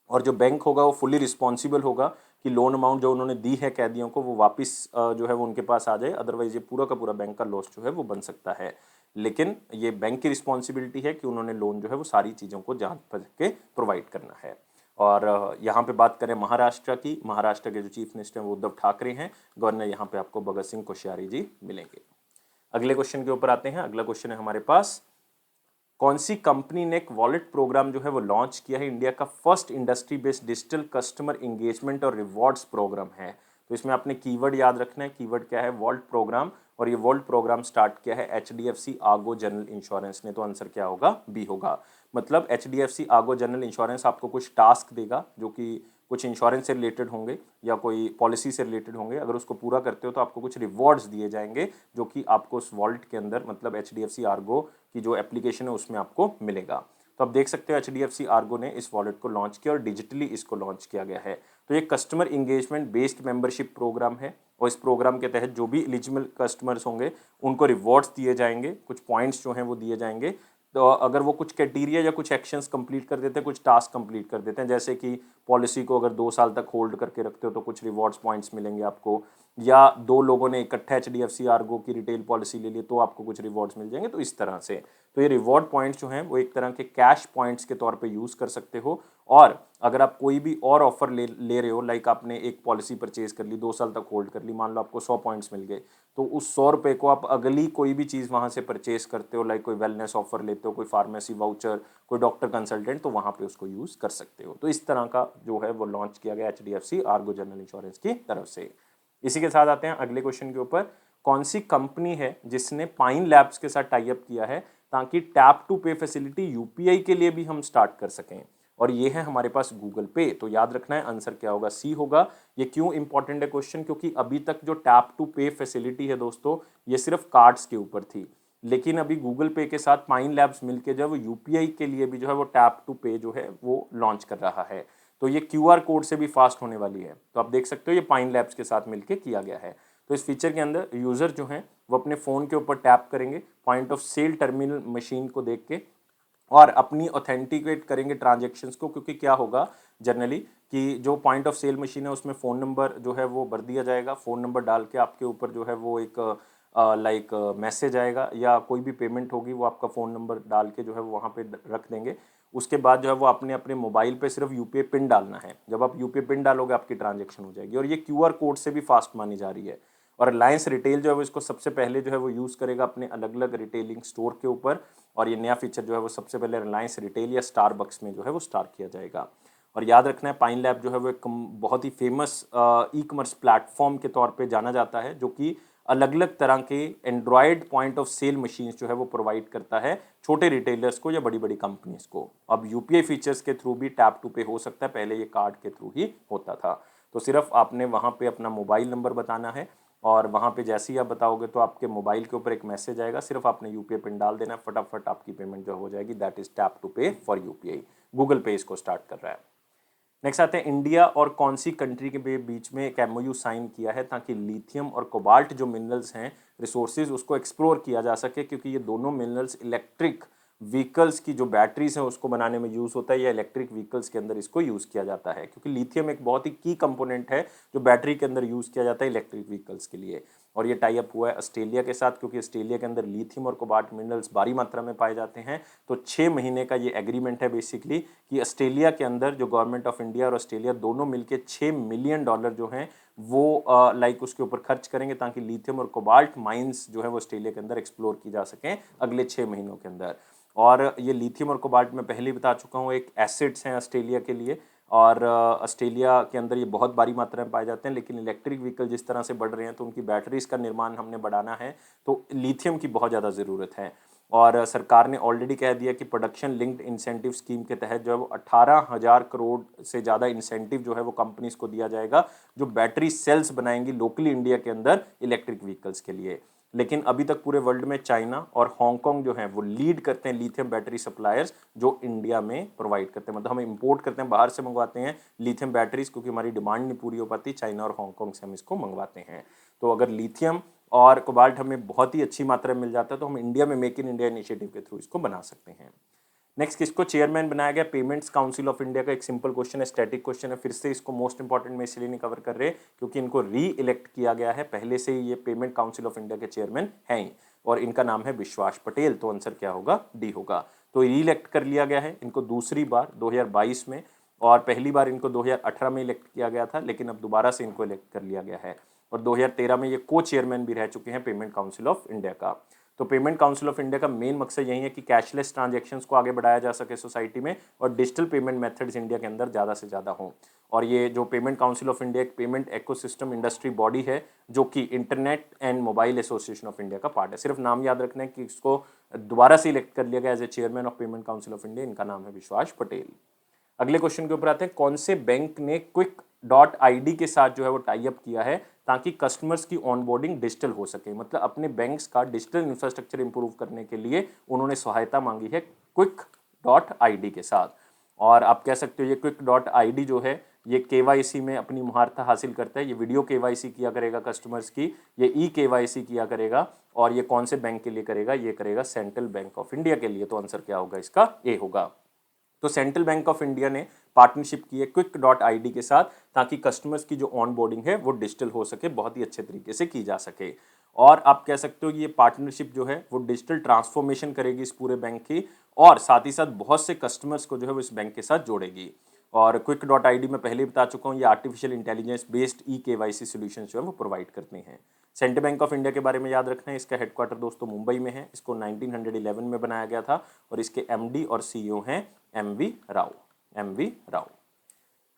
और जो बैंक होगा वो फुली रिस्पॉन्सिबल होगा कि लोन अमाउंट जो उन्होंने दी है कैदियों को वो वापस जो है वो उनके पास आ जाए, अदरवाइज ये पूरा का पूरा बैंक का लॉस जो है वो बन सकता है। लेकिन ये बैंक की रिस्पॉन्सिबिलिटी है कि उन्होंने लोन जो है वो सारी चीज़ों को जांच परख के प्रोवाइड करना है। और यहाँ पे बात करें महाराष्ट्र की, महाराष्ट्र के जो चीफ मिनिस्टर हैं वो उद्धव ठाकरे हैं, गवर्नर यहाँ पे आपको भगत सिंह कोश्यारी जी मिलेंगे। अगले क्वेश्चन के ऊपर आते हैं। अगला क्वेश्चन है हमारे पास, कौन सी कंपनी ने एक वॉलेट प्रोग्राम जो है वो लॉन्च किया है? इंडिया का first industry based digital customer engagement और रिवॉर्ड्स प्रोग्राम है। तो इसमें आपने कीवर्ड याद रखना है, कीवर्ड क्या है? Vault program. और ये वॉल्ट प्रोग्राम स्टार्ट किया है HDFC आर्गो जनरल इंश्योरेंस ने। तो आंसर क्या होगा? बी होगा। मतलब HDFC आर्गो जनरल इंश्योरेंस आपको कुछ टास्क देगा जो कि कुछ इंश्योरेंस से रिलेटेड होंगे या कोई पॉलिसी से रिलेटेड होंगे। अगर उसको पूरा करते हो तो आपको कुछ रिवॉर्ड्स दिए जाएंगे, जो कि आपको उस वॉलेट के अंदर, मतलब HDFC आर्गो की जो एप्लीकेशन है उसमें आपको मिलेगा। तो आप देख सकते हो HDFC आर्गो ने इस वॉलेट को लॉन्च किया और डिजिटली इसको लॉन्च किया गया है। तो ये customer engagement based membership program है, और इस प्रोग्राम के तहत जो भी एलिजिबल कस्टमर्स होंगे उनको रिवॉर्ड्स दिए जाएंगे, कुछ पॉइंट्स जो हैं वो दिए जाएंगे। तो अगर वो कुछ क्राइटेरिया या कुछ एक्शंस कंप्लीट कर देते हैं, कुछ टास्क कंप्लीट कर देते हैं, जैसे कि पॉलिसी को अगर 2 साल तक होल्ड करके रखते हो तो कुछ रिवॉर्ड्स पॉइंट्स मिलेंगे आपको, या 2 लोगों ने इकट्ठा HDFC आर्गो की रिटेल पॉलिसी ले ली तो आपको कुछ रिवॉर्ड्स मिल जाएंगे। तो इस तरह से तो ये रिवॉर्ड पॉइंट्स जो हैं वो एक तरह के कैश पॉइंट्स के तौर पे यूज़ कर सकते हो। और अगर आप कोई भी और ऑफर ले रहे हो, लाइक आपने एक पॉलिसी परचेज कर ली, 2 साल तक होल्ड कर ली, मान लो आपको 100 पॉइंट्स मिल गए, तो उस 100 रुपये को आप अगली कोई भी चीज़ वहाँ से परचेज करते हो, लाइक कोई वेलनेस ऑफर लेते हो, कोई फार्मेसी वाउचर, कोई डॉक्टर कंसल्टेंट, तो वहाँ पे उसको यूज़ कर सकते हो। तो इस तरह का जो है वो लॉन्च किया गया HDFC आर्गो जनरल इंश्योरेंस की तरफ से। इसी के साथ आते हैं अगले क्वेश्चन के ऊपर, कौन सी कंपनी है जिसने पाइन लैब्स के साथ टाई अप किया है ताकि टैप टू पे फैसिलिटी UPI के लिए भी हम स्टार्ट कर सकें? और ये है हमारे पास गूगल पे। तो याद रखना है आंसर क्या होगा? सी होगा। ये क्यों इंपॉर्टेंट है क्वेश्चन? क्योंकि अभी तक जो टैप टू पे फैसिलिटी है दोस्तों, ये सिर्फ कार्ड्स के ऊपर थी, लेकिन अभी गूगल पे के साथ पाइन लैब्स मिलके जो है वो UPI के लिए भी जो है वो टैप टू पे जो है वो लॉन्च कर रहा है। तो ये QR कोड से भी फास्ट होने वाली है। तो आप देख सकते हो ये पाइन लैब्स के साथ मिलके किया गया है। तो इस फीचर के अंदर यूज़र जो हैं वो अपने फ़ोन के ऊपर टैप करेंगे point of sale terminal machine को देख के, और अपनी ऑथेंटिकेट करेंगे ट्रांजेक्शन्स को। क्योंकि क्या होगा जनरली कि जो पॉइंट ऑफ सेल मशीन है उसमें फ़ोन नंबर जो है वो भर दिया जाएगा, फ़ोन नंबर डाल के आपके ऊपर जो है वो एक लाइक मैसेज आएगा, या कोई भी पेमेंट होगी वो आपका फ़ोन नंबर डाल के जो है वो वहाँ पे रख देंगे। उसके बाद जो है वो आपने अपने मोबाइल पे सिर्फ UPI पिन डालना है। जब आप UPI पिन डालोगे आपकी ट्रांजेक्शन हो जाएगी, और ये QR कोड से भी फास्ट मानी जा रही है। और रिलायंस रिटेल जो है वो इसको सबसे पहले जो है वो यूज़ करेगा अपने अलग अलग रिटेलिंग स्टोर के ऊपर, और ये नया फीचर जो है वो सबसे पहले रिलायंस रिटेल या स्टारबक्स में जो है वो स्टार्ट किया जाएगा। और याद रखना है पाइन लैब जो है वो एक बहुत ही फेमस ई कॉमर्स प्लेटफॉर्म के तौर पे जाना जाता है, जो कि अलग अलग तरह के Android point of sale machines जो है वो प्रोवाइड करता है छोटे रिटेलर्स को या बड़ी बड़ी कंपनीज को। अब यूपीआई फीचर्स के थ्रू भी टैप टू पे हो सकता है, पहले ये कार्ड के थ्रू ही होता था। तो सिर्फ आपने वहाँ पे अपना मोबाइल नंबर बताना है और वहाँ पे जैसे ही आप बताओगे तो आपके मोबाइल के ऊपर एक मैसेज आएगा, सिर्फ आपने यूपीआई पिन डाल देना है, फटाफट आपकी पेमेंट जो हो जाएगी। दैट इज टैप टू पे फॉर यूपीआई। गूगल पे इसको स्टार्ट कर रहा है। नेक्स्ट आते हैं, इंडिया और कौन सी कंट्री के बीच में एक एमओयू साइन किया है ताकि लिथियम और कोबाल्ट जो मिनरल्स हैं, रिसोर्सेज, उसको एक्सप्लोर किया जा सके, क्योंकि ये दोनों मिनरल्स इलेक्ट्रिक व्हीकल्स की जो बैटरीज हैं उसको बनाने में यूज़ होता है, या इलेक्ट्रिक व्हीकल्स के अंदर इसको यूज़ किया जाता है, क्योंकि लिथियम एक बहुत ही की कंपोनेंट है जो बैटरी के अंदर यूज़ किया जाता है इलेक्ट्रिक व्हीकल्स के लिए। और ये टाई अप हुआ है ऑस्ट्रेलिया के साथ, क्योंकि ऑस्ट्रेलिया के अंदर लिथियम और कोबाल्ट मिनरल्स भारी मात्रा में पाए जाते हैं। तो 6 महीने का ये एग्रीमेंट है बेसिकली, कि ऑस्ट्रेलिया के अंदर जो गवर्नमेंट ऑफ इंडिया और ऑस्ट्रेलिया दोनों मिलकर $6 मिलियन जो हैं वो उसके ऊपर खर्च करेंगे, ताकि लिथियम और कोबाल्ट माइंस जो है वो ऑस्ट्रेलिया के अंदर एक्सप्लोर की जा सकें अगले 6 महीनों के अंदर। और ये लिथियम और कोबाल्ट मैं पहले ही बता चुका हूँ, एक एसिड्स हैं ऑस्ट्रेलिया के लिए, और ऑस्ट्रेलिया के अंदर ये बहुत भारी मात्रा में पाए जाते हैं। लेकिन इलेक्ट्रिक व्हीकल जिस तरह से बढ़ रहे हैं तो उनकी बैटरीज का निर्माण हमने बढ़ाना है, तो लिथियम की बहुत ज़्यादा ज़रूरत है। और सरकार ने ऑलरेडी कह दिया कि प्रोडक्शन लिंक्ड इंसेंटिव स्कीम के तहत जो है वो 18,000 करोड़ से ज़्यादा इंसेंटिव जो है वो कंपनीज को दिया जाएगा, जो बैटरी सेल्स बनाएंगी लोकली इंडिया के अंदर इलेक्ट्रिक व्हीकल्स के लिए। लेकिन अभी तक पूरे वर्ल्ड में चाइना और हांगकांग जो है वो लीड करते हैं लिथियम बैटरी सप्लायर्स, जो इंडिया में प्रोवाइड करते हैं। मतलब हम इंपोर्ट करते हैं, बाहर से मंगवाते हैं लिथियम बैटरीज, क्योंकि हमारी डिमांड नहीं पूरी हो पाती, चाइना और हांगकांग से हम इसको मंगवाते हैं। तो अगर लिथियम और कोबाल्ट हमें बहुत ही अच्छी मात्रा में मिल जाता है तो हम इंडिया में मेक इन इंडिया इनिशिएटिव के थ्रू इसको बना सकते हैं। नेक्स्ट, किसको चेयरमैन बनाया गया पेमेंट्स काउंसिल ऑफ इंडिया का? एक सिंपल क्वेश्चन है, स्टैटिक क्वेश्चन है, फिर से इसको मोस्ट इंपॉर्टेंट में इसलिए नहीं कवर कर रहे क्योंकि इनको री इलेक्ट किया गया है, पहले से ही ये पेमेंट काउंसिल ऑफ इंडिया के चेयरमैन हैं ही, और इनका नाम है विश्वास पटेल। तो आंसर क्या होगा? डी होगा। तो री इलेक्ट कर लिया गया है इनको दूसरी बार 2022 में, और पहली बार इनको 2018 में इलेक्ट किया गया था, लेकिन अब दोबारा से इनको इलेक्ट कर लिया गया है। और 2013 में ये को चेयरमैन भी रह चुके हैं पेमेंट काउंसिल ऑफ इंडिया का। तो पेमेंट काउंसिल ऑफ इंडिया का मेन मकसद यही है कि कैशलेस ट्रांजैक्शंस को आगे बढ़ाया जा सके सोसाइटी में, और डिजिटल पेमेंट मेथड्स इंडिया के अंदर ज़्यादा से ज़्यादा हों। और ये जो पेमेंट काउंसिल ऑफ इंडिया एक पेमेंट इकोसिस्टम इंडस्ट्री बॉडी है, जो कि internet and mobile association of India का पार्ट है। सिर्फ नाम याद रखना है कि इसको दोबारा से इलेक्ट कर लिया गया as a chairman of payment council of India, इनका नाम है विश्वास पटेल। अगले क्वेश्चन के ऊपर आते हैं, कौन से बैंक ने क्विक डॉट आईडी के साथ जो है वो टाई अप किया है ताकि कस्टमर्स की ऑनबोर्डिंग डिजिटल हो सके? मतलब अपने बैंक्स का डिजिटल इंफ्रास्ट्रक्चर इंप्रूव करने के लिए उन्होंने सहायता मांगी है क्विक डॉट आईडी के साथ। और आप कह सकते हो ये क्विक डॉट आईडी जो है ये केवाईसी में अपनी मुहारता हासिल करता है। ये वीडियो केवाईसी किया करेगा कस्टमर्स की, ये ई केवाईसी किया करेगा, और ये कौन से बैंक के लिए करेगा? ये करेगा सेंट्रल बैंक ऑफ इंडिया के लिए। तो आंसर क्या होगा इसका? ए होगा। तो सेंट्रल बैंक ऑफ इंडिया ने पार्टनरशिप की है क्विक डॉट आईडी के साथ, ताकि कस्टमर्स की जो ऑन बोर्डिंग है वो डिजिटल हो सके, बहुत ही अच्छे तरीके से की जा सके। और आप कह सकते हो कि ये पार्टनरशिप जो है वो डिजिटल ट्रांसफॉर्मेशन करेगी इस पूरे बैंक की, और साथ ही साथ बहुत से कस्टमर्स को जो है वो इस बैंक के साथ जोड़ेगी। और क्विक डॉट आईडी में पहले ही बता चुका हूँ, ये artificial intelligence based e KYC solutions जो है वो प्रोवाइड करते हैं। सेंट्रल बैंक ऑफ इंडिया के बारे में याद रखना है, इसका हेडक्वार्टर दोस्तों मुंबई में है। इसको 1911 में बनाया गया था, और इसके एमडी और सीईओ हैं एमवी राव। एमवी राव।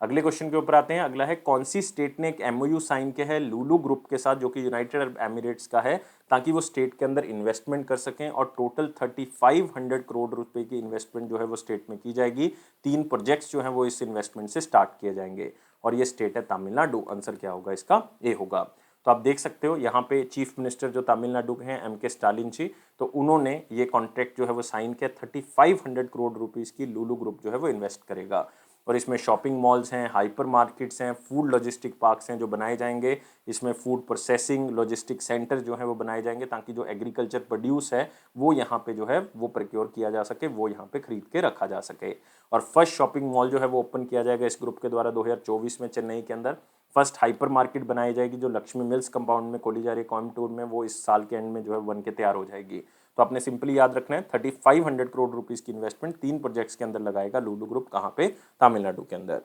अगले क्वेश्चन के ऊपर आते हैं। अगला है, कौन सी स्टेट ने एक एमओयू साइन किया है लुलु ग्रुप के साथ, जो कि यूनाइटेड अरब एमिरेट्स का है, ताकि वो स्टेट के अंदर इन्वेस्टमेंट कर सकें, और टोटल 3500 करोड़ रुपए की इन्वेस्टमेंट जो है वो स्टेट में की जाएगी। 3 प्रोजेक्ट्स जो हैं वो इस इन्वेस्टमेंट से स्टार्ट किए जाएंगे, और ये स्टेट है तमिलनाडु। आंसर क्या होगा इसका? ए होगा। तो आप देख सकते हो यहाँ पे चीफ मिनिस्टर जो तमिलनाडु के हैं एम.के. स्टालिन जी, तो उन्होंने ये कॉन्ट्रैक्ट जो है वो साइन किया। 3500 करोड़ रुपीस की लुलु ग्रुप जो है वो इन्वेस्ट करेगा, और इसमें शॉपिंग मॉल्स हैं, हाइपर मार्केट्स हैं, फूड लॉजिस्टिक पार्क्स हैं जो बनाए जाएंगे। इसमें फूड प्रोसेसिंग लॉजिस्टिक सेंटर जो है वो बनाए जाएंगे, ताकि जो एग्रीकल्चर प्रोड्यूस है वो यहाँ पे जो है वो प्रोक्योर किया जा सके, वो यहाँ पे खरीद के रखा जा सके। और फर्स्ट शॉपिंग मॉल जो है वो ओपन किया जाएगा इस ग्रुप के द्वारा 2024 में चेन्नई के अंदर। फर्स्ट हाइपर मार्केट बनाई जाएगी जो लक्ष्मी मिल्स कंपाउंड में खोली जा रही है कोयम्बटूर में, वो इस साल के एंड में जो है बन के तैयार हो जाएगी। तो आपने सिंपली याद रखना है 3500 करोड़ रुपीस की इन्वेस्टमेंट 3 प्रोजेक्ट्स के अंदर लगाएगा लुलु ग्रुप, कहाँ पे? तमिलनाडु के अंदर।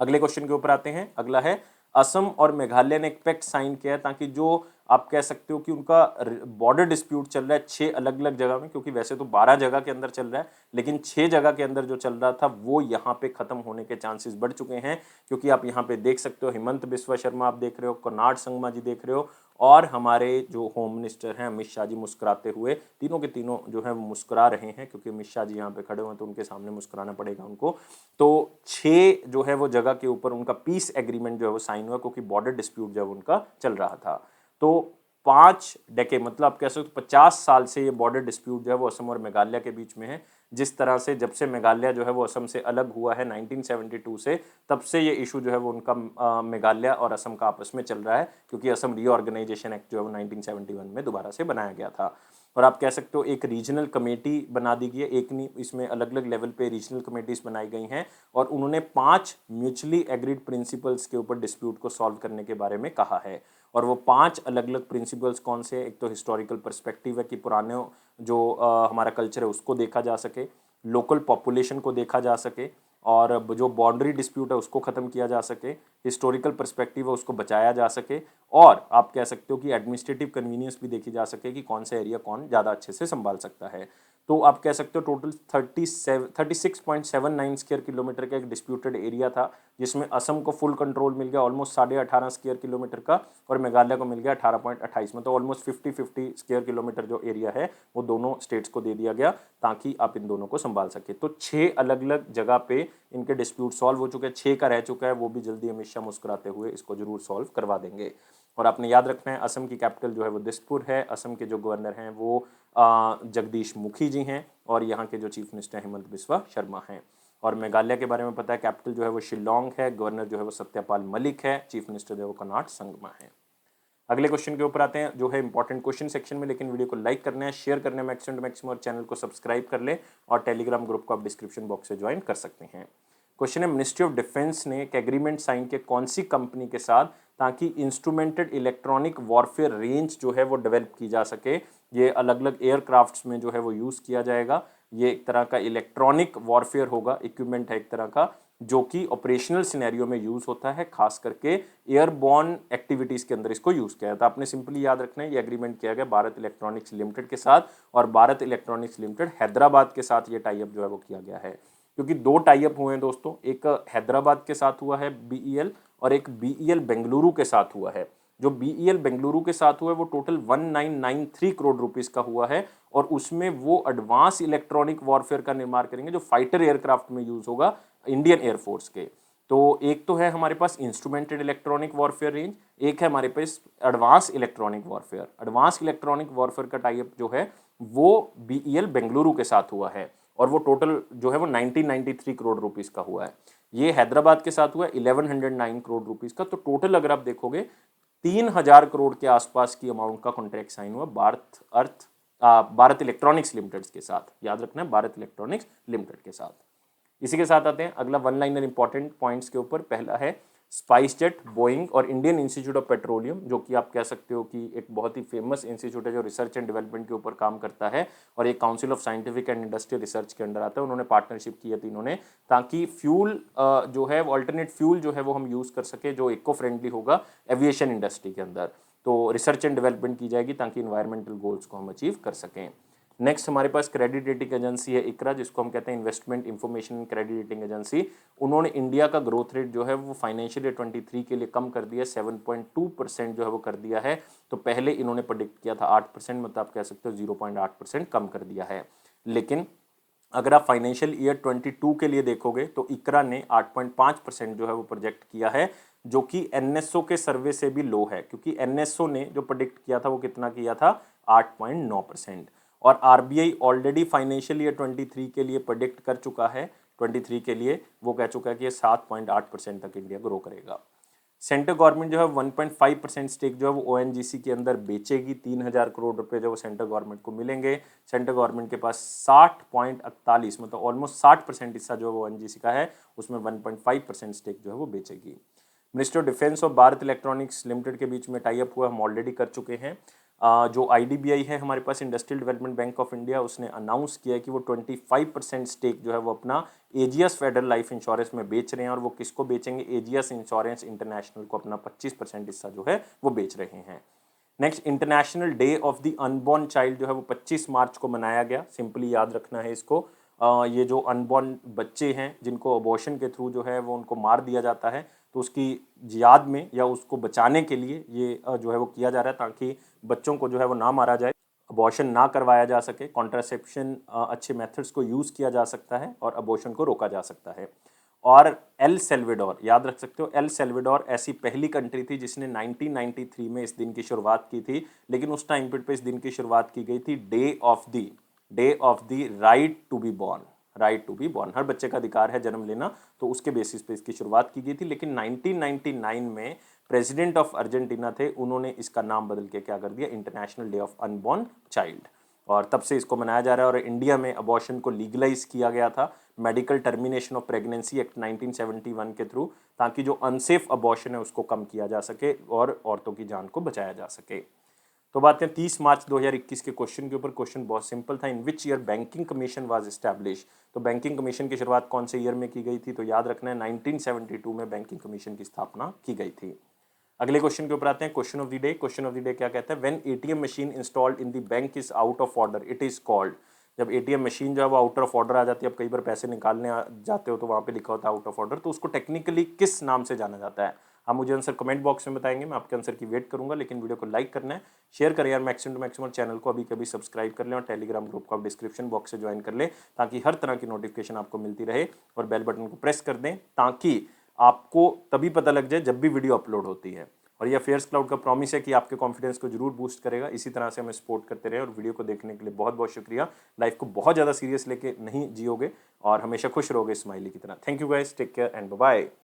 अगले क्वेश्चन के ऊपर आते हैं। अगला है, असम और मेघालय ने एक पैक्ट साइन किया है ताकि जो आप कह सकते हो कि उनका बॉर्डर डिस्प्यूट चल रहा है 6 अलग अलग जगह में, क्योंकि वैसे तो 12 जगह के अंदर चल रहा है, लेकिन 6 जगह के अंदर जो चल रहा था वो यहाँ पे खत्म होने के चांसेस बढ़ चुके हैं। क्योंकि आप यहाँ पे देख सकते हो हिमंत बिस्वा शर्मा आप देख रहे हो, कर्नाड संगमा जी देख रहे हो, और हमारे जो होम मिनिस्टर हैं अमित शाह जी मुस्कुराते हुए, तीनों के तीनों जो है मुस्कुरा रहे हैं, क्योंकि अमित शाह जी यहाँ पे खड़े हुए हैं तो उनके सामने मुस्कुराना पड़ेगा उनको। तो 6 जो है वो जगह के ऊपर उनका पीस एग्रीमेंट जो है वो साइन हुआ, क्योंकि बॉर्डर डिस्प्यूट जब उनका चल रहा था। तो 5 डेके मतलब आप कह सकते हो 50 साल से ये बॉर्डर डिस्प्यूट जो है वो असम और मेघालय के बीच में है। जिस तरह से जब से मेघालय जो है वो असम से अलग हुआ है 1972 से, तब से ये इशू जो है वो उनका मेघालय और असम का आपस में चल रहा है, क्योंकि असम रीऑर्गेनाइजेशन एक्ट जो है वो 1971 में दोबारा से बनाया गया था। और आप कह सकते हो एक रीजनल कमेटी बना दी गई है, एक नहीं इसमें अलग अलग लेवल पे रीजनल कमेटीज बनाई गई हैं, और उन्होंने 5 म्यूचुअली एग्रीड प्रिंसिपल्स के ऊपर डिस्प्यूट को सॉल्व करने के बारे में कहा है। और वो 5 अलग अलग प्रिंसिपल्स कौन से हैं? एक तो हिस्टोरिकल पर्सपेक्टिव है कि पुराने जो हमारा कल्चर है उसको देखा जा सके, लोकल पॉपुलेशन को देखा जा सके, और जो बाउंड्री डिस्प्यूट है उसको ख़त्म किया जा सके, हिस्टोरिकल पर्सपेक्टिव है उसको बचाया जा सके, और आप कह सकते हो कि एडमिनिस्ट्रेटिव कन्वीनियंस भी देखी जा सके कि कौन सा एरिया कौन ज़्यादा अच्छे से संभाल सकता है। तो आप कह सकते हो टोटल 36.79 स्क्वायर किलोमीटर का एक डिस्प्यूटेड एरिया था, जिसमें असम को फुल कंट्रोल मिल गया ऑलमोस्ट 18.5 स्क्वायर किलोमीटर का, और मेघालय को मिल गया 18.28, मतलब ऑलमोस्ट 50-50 स्क्वायर किलोमीटर जो एरिया है वो दोनों स्टेट्स को दे दिया गया, ताकि आप इन दोनों को संभाल सके। तो 6 अलग अलग जगह पे इनके डिस्प्यूट सॉल्व हो चुके हैं, 6 का रह चुका है, वो भी जल्दी अमित शाह मुस्कुराते हुए इसको जरूर सॉल्व करवा देंगे। और आपने याद रखना है असम की कैपिटल जो है वो दिसपुर है, असम के जो गवर्नर हैं वो जगदीश मुखी जी हैं, और यहाँ के जो चीफ मिनिस्टर हेमंत बिस्वा शर्मा हैं। और मेघालय के बारे में पता है, कैपिटल जो है वो शिलोंग है, गवर्नर जो है वो सत्यपाल मलिक है, चीफ मिनिस्टर जो है वो कर्नाड संगमा है। अगले क्वेश्चन के ऊपर आते हैं जो है इंपॉर्टेंट क्वेश्चन सेक्शन में, लेकिन वीडियो को लाइक करना है, शेयर करना है मैक्सिमम टू मैक्सिमम, और चैनल को सब्सक्राइब कर ले, और टेलीग्राम ग्रुप को आप डिस्क्रिप्शन बॉक्स से ज्वाइन कर सकते हैं। क्वेश्चन है, मिनिस्ट्री ऑफ डिफेंस ने एक एग्रीमेंट साइन किया कौन सी कंपनी के साथ, ताकि इंस्ट्रूमेंटेड इलेक्ट्रॉनिक वॉरफेयर रेंज जो है वो डेवलप की जा सके। ये अलग अलग एयरक्राफ्ट्स में जो है वो यूज़ किया जाएगा। ये एक तरह का इलेक्ट्रॉनिक वॉरफेयर होगा, इक्विपमेंट है एक तरह का, जो कि ऑपरेशनल सिनेरियो में यूज़ होता है, खास करके एयरबॉर्न एक्टिविटीज़ के अंदर इसको यूज़ किया जाता है। आपने सिंपली याद रखना है, ये एग्रीमेंट किया गया भारत इलेक्ट्रॉनिक्स लिमिटेड के साथ, और भारत इलेक्ट्रॉनिक्स लिमिटेड हैदराबाद के साथ ये टाई अप जो है वो किया गया है। क्योंकि 2 टाई अप हुए हैं दोस्तों, एक हैदराबाद के साथ हुआ है बीईएल, और एक बीईएल बेंगलुरु के साथ हुआ है। जो बीईएल बेंगलुरु के साथ हुआ है वो टोटल 1993 करोड़ रुपीस का हुआ है, और उसमें वो एडवांस इलेक्ट्रॉनिक वॉरफेयर का निर्माण करेंगे जो फाइटर एयरक्राफ्ट में यूज होगा इंडियन एयरफोर्स के। तो एक तो है हमारे पास इंस्ट्रूमेंटेड इलेक्ट्रॉनिक वॉरफेयर रेंज, एक है हमारे पास advance electronic warfare. Advance electronic warfare का टाई अप जो है वो बीईएल बेंगलुरु के साथ हुआ है, और वो टोटल जो है वो 1993 करोड़ रुपीस का हुआ है। ये हैदराबाद के साथ हुआ है 1109 करोड़ रुपीस का। तो टोटल अगर आप देखोगे 3000 करोड़ के आसपास की अमाउंट का कॉन्ट्रैक्ट साइन हुआ भारत इलेक्ट्रॉनिक्स लिमिटेड के साथ। याद रखना है, भारत इलेक्ट्रॉनिक्स लिमिटेड के साथ। इसी के साथ आते हैं अगला वन लाइनर इंपॉर्टेंट पॉइंट्स के ऊपर। पहला है स्पाइस जेट, बोइंग और इंडियन इंस्टीट्यूट ऑफ पेट्रोलियम, जो कि आप कह सकते हो कि एक बहुत ही फेमस इंस्टीट्यूट है जो रिसर्च एंड डेवलपमेंट के ऊपर काम करता है, और एक council of scientific and industrial research के अंडर आता है। उन्होंने पार्टनरशिप की है तीनों ने, ताकि फ्यूल जो है वो अल्टरनेट फ्यूल जो है वो हम यूज़ कर सके, जो इको फ्रेंडली होगा एविएशन इंडस्ट्री के अंदर। तो रिसर्च एंड डेवलपमेंट की जाएगी ताकि इन्वायरमेंटल गोल्स को हम अचीव कर सकें। नेक्स्ट हमारे पास क्रेडिट रेटिंग एजेंसी है इकरा, जिसको हम कहते हैं investment information and credit rating agency. उन्होंने इंडिया का ग्रोथ रेट जो है वो फाइनेंशियल ईयर 23 के लिए कम कर दिया, 7.2% जो है वो कर दिया है। तो पहले इन्होंने प्रेडिक्ट किया था 8%, मतलब आप कह सकते हो 0.8% कम कर दिया है। लेकिन अगर आप फाइनेंशियल ईयर 22 के लिए देखोगे तो इकरा ने 8.5% जो है वो प्रोजेक्ट किया है, जो कि एनएसओ के सर्वे से भी लो है, क्योंकि एनएसओ ने जो प्रेडिक्ट किया था वो कितना किया था, 8.9%। और आरबीआई ऑलरेडी फाइनेंशियल ईयर 23 के लिए प्रेडिक्ट कर चुका है, 23 के लिए वो कह चुका है कि ये 7.8% तक इंडिया ग्रो करेगा। सेंट्रल गवर्नमेंट जो है 1.5% स्टेक जो है वो ओएनजीसी के अंदर बेचेगी, 3000 करोड़ रुपए जो वो सेंट्रल गवर्नमेंट को मिलेंगे। सेंट्रल गवर्नमेंट के पास 60.48 मतलब ऑलमोस्ट 60% हिस्सा जो है वो ओएनजीसी का है, उसमें 1.5% स्टेक जो है वो बेचेगी। मिनिस्ट्री ऑफ डिफेंस और भारत इलेक्ट्रॉनिक्स लिमिटेड के बीच में टाई अप हुआ, हम ऑलरेडी कर चुके हैं। जो आईडीबीआई है हमारे पास, industrial development bank of India, उसने अनाउंस किया है कि वो 25% स्टेक जो है वो अपना एजीएस फेडरल लाइफ इंश्योरेंस में बेच रहे हैं, और वो किसको बेचेंगे, एजीएस इंश्योरेंस इंटरनेशनल को अपना 25% हिस्सा जो है वो बेच रहे हैं। Next, international day of the unborn child जो है वो 25 मार्च को मनाया गया। सिंपली याद रखना है इसको। ये जो अनबॉर्न बच्चे हैं जिनको अबॉर्शन के थ्रू जो है वो उनको मार दिया जाता है, तो उसकी याद में या उसको बचाने के लिए ये जो है वो किया जा रहा है, ताकि बच्चों को जो है वो ना मारा जाए, अबॉर्शन ना करवाया जा सके, कॉन्ट्रासेप्शन अच्छे मेथड्स को यूज़ किया जा सकता है और अबॉर्शन को रोका जा सकता है। और एल सेल्वेडोर, याद रख सकते हो, एल सेल्वेडोर ऐसी पहली कंट्री थी जिसने 1993 में इस दिन की शुरुआत की थी, लेकिन उस टाइम पे इस दिन की शुरुआत की गई थी day of the right to be born. Right to be born, हर बच्चे का अधिकार है जन्म लेना, तो उसके बेसिस पे इसकी शुरुआत की गई थी। लेकिन 1999 में प्रेसिडेंट ऑफ अर्जेंटीना थे, उन्होंने इसका नाम बदल के क्या कर दिया, international day of unborn child, और तब से इसको मनाया जा रहा है। और इंडिया में अबॉर्शन को लीगलाइज किया गया था medical termination of pregnancy act 1971 के थ्रू, ताकि जो अनसेफ अबॉर्शन है उसको कम किया जा सके और औरतों की जान को बचाया जा सके। तो बात है 30 मार्च 2021 के क्वेश्चन के ऊपर। क्वेश्चन बहुत सिंपल था, in which year banking commission was establish. तो बैंकिंग कमीशन की शुरुआत कौन से ईयर में की गई थी, तो याद रखना है 1972 में बैंकिंग कमीशन की स्थापना की गई थी। अगले क्वेश्चन के ऊपर आते हैं, question of the day. Question of the day क्या कहता है, when ATM machine installed in the bank is out of order it is called. जब एटीएम मशीन जो है वो आउट ऑफ ऑर्डर आ जाती है, अब कई बार पैसे निकालने जाते हो तो वहाँ पे लिखा होता है आउट ऑफ ऑर्डर, तो उसको टेक्निकली किस नाम से जाना जाता है। आप मुझे आंसर कमेंट बॉक्स में बताएंगे, मैं आपके आंसर की वेट करूंगा। लेकिन वीडियो को लाइक करना है, शेयर करें यार मैक्सिमम टू मैक्सिमम, चैनल को अभी कभी सब्सक्राइब कर लें और टेलीग्राम ग्रुप को आप डिस्क्रिप्शन बॉक्स से ज्वाइन कर लें, ताकि हर तरह की नोटिफिकेशन आपको मिलती रहे। और बेल बटन को प्रेस कर दें ताकि आपको तभी पता लग जाए जब भी वीडियो अपलोड होती है। और ये अफेयर्स क्लाउड का प्रॉमिस है कि आपके कॉन्फिडेंस को जरूर बूस्ट करेगा। इसी तरह से हमें सपोर्ट करते रहे, और वीडियो को देखने के लिए बहुत बहुत शुक्रिया। लाइफ को बहुत ज़्यादा सीरियस लेके नहीं जियोगे और हमेशा खुश रहोगे स्माइली की तरह। Thank you guys, take care and bye bye.